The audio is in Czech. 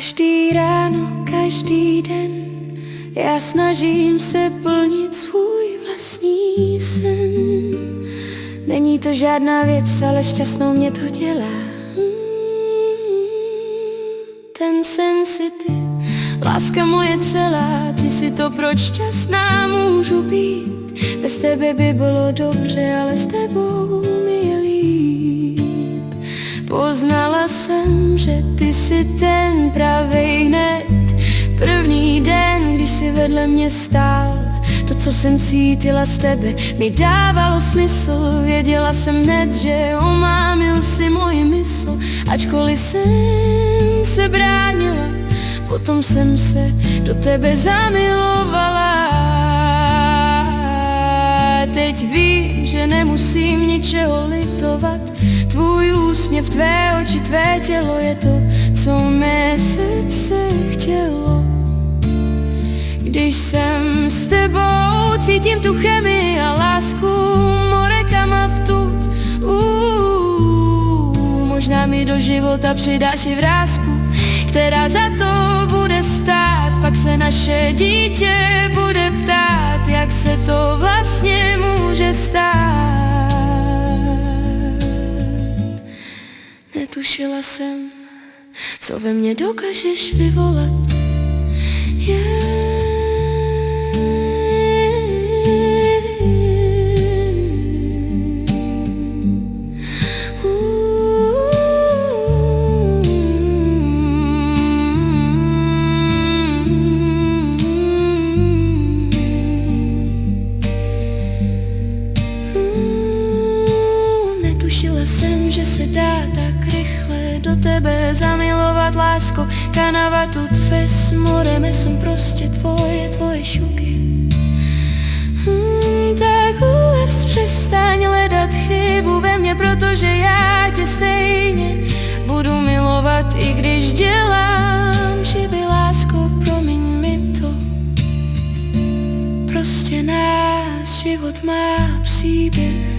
Každý ráno, každý den já snažím se plnit svůj vlastní sen. Není to žádná věc, ale šťastnou mě to dělá. Ten sen si ty, láska moje celá, ty si to, proč šťastná můžu být. Bez tebe by bylo dobře, ale s tebou mi je líp. Poznala jsem, že ty jsi ten pravej hned první den, když jsi vedle mě stál. To, co jsem cítila z tebe, mi dávalo smysl. Věděla jsem hned, že omámil si moji mysl. Ačkoliv jsem se bránila, potom jsem se do tebe zamilovala. Teď vím, že nemusím ničeho litovat. Tvůj úsměv, tvé oči, tvé tělo je to, co mé srdce chtělo. Když jsem s tebou, cítím tu chemii a lásku, morekama vtud. Možná mi do života přidáš i vrásku, která za to bude stát. Pak se naše dítě bude ptát, jak se to vlastně může stát. Netušila jsem, co ve mně dokážeš vyvolat. Netušila jsem, že se dá tak rychle do tebe zamilovat, lásko. Kanavatu tves, moreme som prostě tvoje šuky. Tak ulev, přestaň hledat chybu ve mně, protože já tě stejně budu milovat, i když dělám chyby, lásko, promiň mi to. Prostě náš život má příběh.